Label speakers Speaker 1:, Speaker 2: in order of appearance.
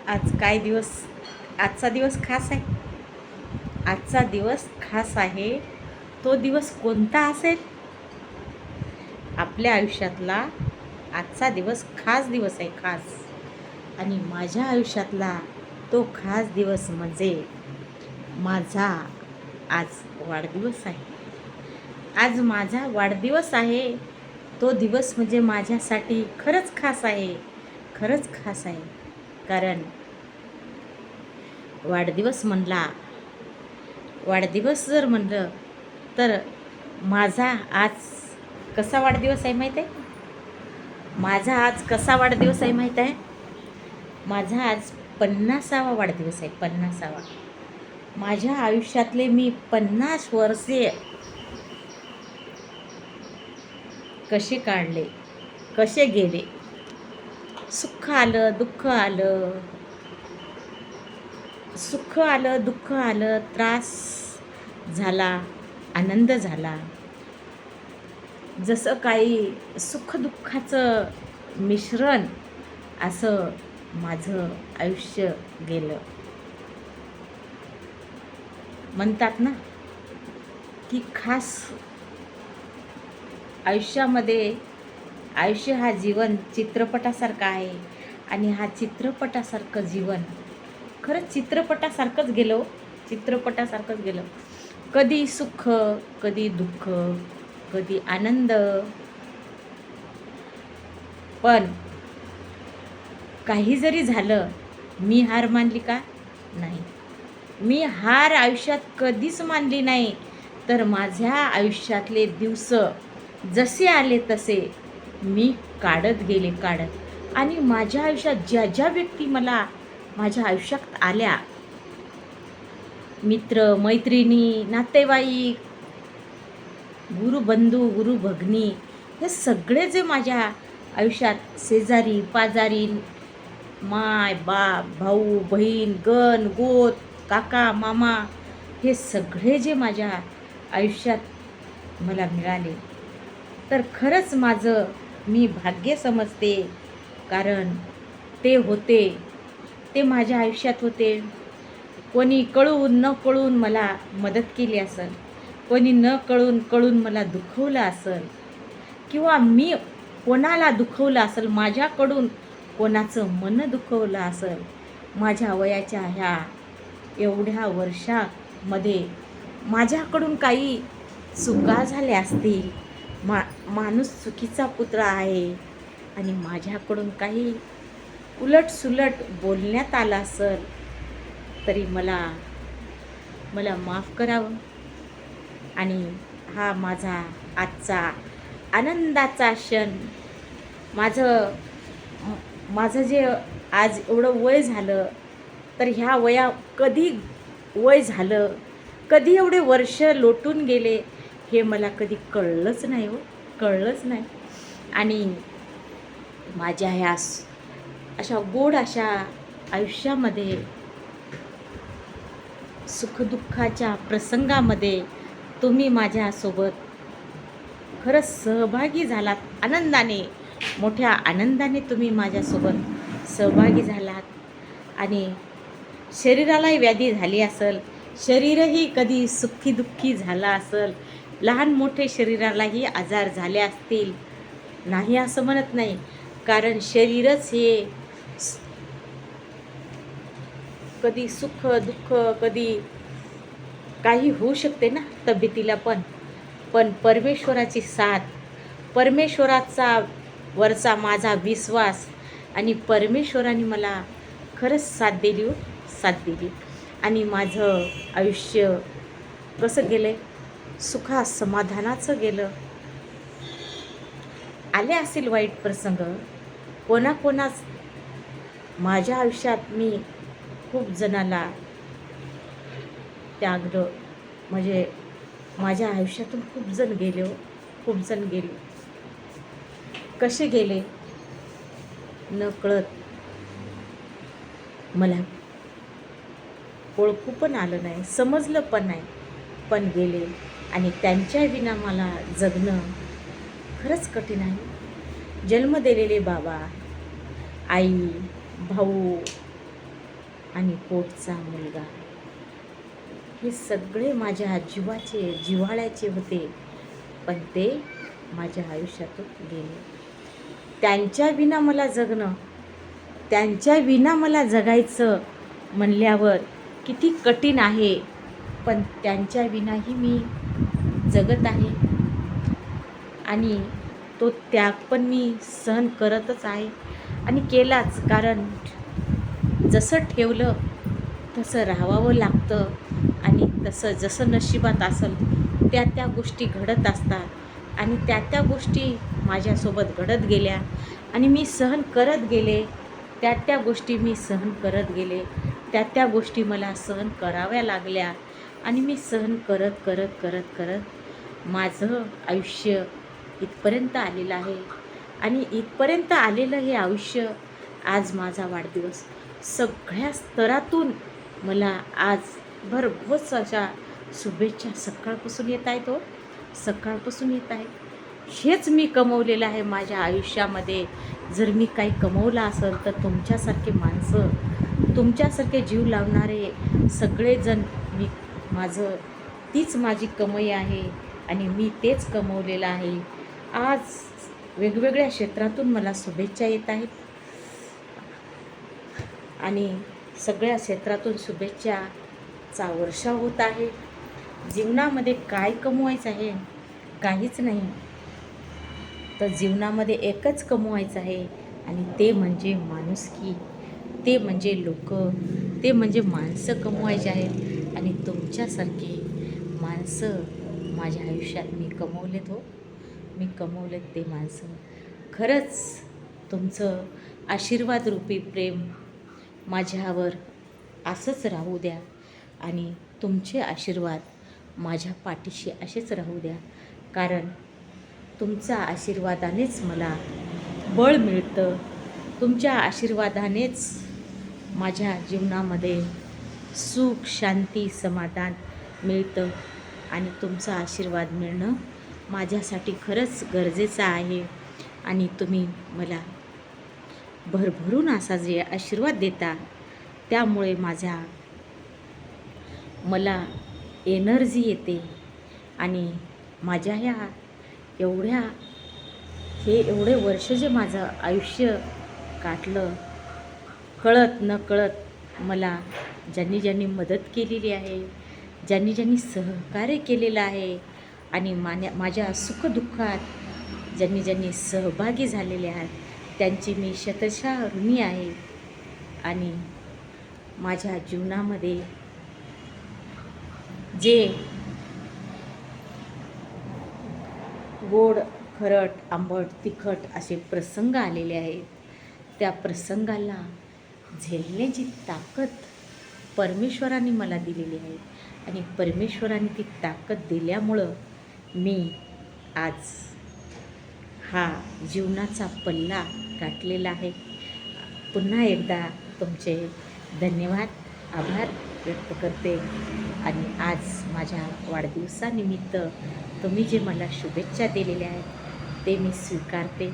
Speaker 1: आज काय दिवस आजचा दिवस खास आहे. आजचा दिवस खास आहे. तो दिवस कोणता असेल? आपल्या आयुष्यातला आजचा दिवस खास दिवस आहे, खास. आणि माझ्या आयुष्यातला तो खास दिवस म्हणजे माझा आज वाढदिवस आहे. आज माझा वाढदिवस आहे. तो दिवस म्हणजे माझ्यासाठी खरंच खास आहे, खरंच खास आहे. कारण वाढदिवस जर म्हणलं तर माझा आज कसा वाढदिवस आहे माहीत आहे? माझा आज कसा वाढदिवस आहे माहीत आहे? माझा आज 50वा वाढदिवस आहे, 50वा. माझ्या आयुष्यातले मी 50 वर्षे कसे काढले, कसे गेले. सुख आलं, दुःख आलं, सुख आलं, दुःख आलं, त्रास झाला, आनंद झाला. जसं काही सुखदुःखाचं मिश्रण असं माझं आयुष्य गेलं. म्हणतात ना की खास आयुष्य हा जीवन चित्रपटासारखा आहे. आणि हा चित्रपटासारखं जीवन खरंच चित्रपटासारखंच गेलं, चित्रपटासारखंच गेलं. कधी सुख, कधी दुःख, कधी आनंद. पण काही जरी झालं, मी हार मानली का? नाही. मी हार आयुष्यात कधीच मानली नाही. तर माझ्या आयुष्यातले दिवस जसे आले तसे मी काढत गेले, काढत. आणि माझ्या आयुष्यात ज्या ज्या व्यक्ती मला माझ्या आयुष्यात आल्या, मित्र मैत्रिणी, नातेवाईक, गुरुबंधू, गुरुभगिनी, हे सगळे जे माझ्या आयुष्यात शेजारी पाजारी, माय बाप, भाऊ बहीण, गण गोत, काका मामा, हे सगळे जे माझ्या आयुष्यात मला मिळाले, तर खरंच माझं मी भाग्य समजते. कारण ते माझ्या आयुष्यात होते. कोणी कळून न कळून मला मदत केली असेल, कोणी न कळून मला दुखवलं असेल, किंवा मी कोणाला दुखवलं असेल, माझ्याकडून कोणाचं मन दुखवलं असेल. माझ्या वयाच्या ह्या एवढ्या वर्षामध्ये माझ्याकडून काही चुका झाल्या असतील, माणूस चुकीचा पुत्र आहे, आणि माझ्याकडून काही उलटसुलट बोलण्यात आलं असेल, तरी मला माफ करावं. आणि हा माझा आजचा आनंदाचा क्षण. माझं जे आज एवढं वय झालं, तर ह्या कधी वय झालं, कधी एवढे वर्ष लोटून गेले, हे मला कधी कळलंच नाही हो, कळलंच नाही. आणि माझ्या ह्या अशा गोड अशा आयुष्यामध्ये, सुखदुःखाच्या प्रसंगामध्ये तुम्ही माझ्यासोबत खरंच सहभागी झालात. आनंदाने, मोठ्या आनंदाने तुम्ही माझ्यासोबत सहभागी झालात. आणि शरीरालाही व्याधी झाली असेल, शरीरही कधी सुखी दुःखी झालं असेल, लहान मोठे शरीरालाही आजार झाले असतील, नाही असं म्हणत नाही. कारण शरीरच हे कधी सुख दुःख, कधी काही होऊ शकते ना तब्येतीला. पण परमेश्वराची साथ, परमेश्वराचा वरचा माझा विश्वास, आणि परमेश्वराने मला खरंच साथ दिली हो, साथ दिली. आणि माझं आयुष्य कसं गेलं, सुखा समाधानाचं गेलं. आले असेल वाईट प्रसंग कोणाकोणाच. माझ्या आयुष्यात मी खूप जणाला त्यागलं. म्हणजे माझ्या आयुष्यातून खूप जण गेले हो, खूप जण गेले. कसे गेले न कळत, मला ओळखू पण आलं नाही, समजलं पण नाही, पण गेले. आणि त्यांच्या विना मला जगणं खरंच कठीण आहे. जन्म दिलेले बाबा, आई, भाऊ, आणि पोटचा मुलगा, हे सगळे माझ्या जीवाचे जिव्हाळ्याचे होते, पण ते माझ्या आयुष्यातून गेले. त्यांच्या विना मला जगणं, त्यांच्या विना मला जगायचं म्हणल्यावर किती कठीण आहे, पण त्यांच्या विनाही मी जगत आहे आणि तो त्याग पण मी सहन करतच आहे आणि केलाच. कारण जसं ठेवलं तसं राहावं लागतं आणि तसं जसं नशिबात असेल त्या गोष्टी घडत असतात आणि त्या गोष्टी माझ्यासोबत घडत गेल्या आणि मी सहन करत गेले. त्या गोष्टी मी सहन करत गेले, त्या गोष्टी मला सहन कराव्या लागल्या आणि मी सहन करत करत करत करत माझं आयुष्य इथपर्यंत आलेलं आहे. आणि इथपर्यंत आलेलं हे आयुष्य, आज माझा वाढदिवस, सगळ्या स्तरातून मला आज भरघोस अशा शुभेच्छा सकाळपासून येत आहेत. सकाळपासून येत आहे. हेच मी कमवलेलं आहे माझ्या आयुष्यामध्ये. जर मी काही कमवलं असेल तर तुमच्यासारखे माणसं, तुमच्यासारखे जीव लावणारे सगळेजण, तीच माझी कमाई आहे आणि मी तेच कमवलेलं आहे. आज वेगवेगळ्या क्षेत्रातून मला शुभेच्छा येत आहेत आणि सगळ्या क्षेत्रातून शुभेच्छाचा वर्षाव होत आहे. जीवनामध्ये काय कमवायचं आहे? काहीच नाही. तर जीवनामध्ये एकच कमवायचं आहे आणि ते म्हणजे माणुसकी, ते म्हणजे लोक, ते म्हणजे माणसं कमवायचे आहेत. आणि तुमच्यासारखे माणसं माझ्या आयुष्यात मी कमवलेत. मी कमवलेत ते माणसं. खरंच तुमचं आशीर्वादरूपी प्रेम माझ्यावर असंच राहू द्या आणि तुमचे आशीर्वाद माझ्या पाठीशी असेच राहू द्या. कारण तुमच्या आशीर्वादानेच मला बळ मिळतं, तुमच्या आशीर्वादानेच माझ्या जीवनामध्ये सुख, शांती, समाधान मिळतं आणि तुमचा आशीर्वाद मिळणं माझ्यासाठी खरंच गरजेचं आहे. आणि तुम्ही मला भरभरून असा जे आशीर्वाद देता त्यामुळे मला एनर्जी येते आणि माझ्या एवढे वर्ष जे माझं आयुष्य काढलं, कळत न कळत मला ज्यांनी मदत केलेली आहे, ज्यांनी सहकार्य केलेलं आहे आणि माझ्या सुखदुःखात ज्यांनी सहभागी झालेले आहेत त्यांची मी शतशः ऋणी आहे. आणि माझ्या जीवनामध्ये जे गोड, खरट, आंबट, तिखट असे प्रसंग आलेले आहेत, त्या प्रसंगाला झेलण्याची ताकद परमेश्वराने मला दिलेली आहे आणि परमेश्वराने ती ताकद दिल्यामुळं मी आज हा जीवनाचा पल्ला गाठलेला आहे. पुन्हा एकदा तुमचे धन्यवाद, आभार व्यक्त करते. आणि आज माझ्या वाढदिवसानिमित्त तुम्ही जे मला शुभेच्छा दिलेल्या आहेत ते मी स्वीकारते.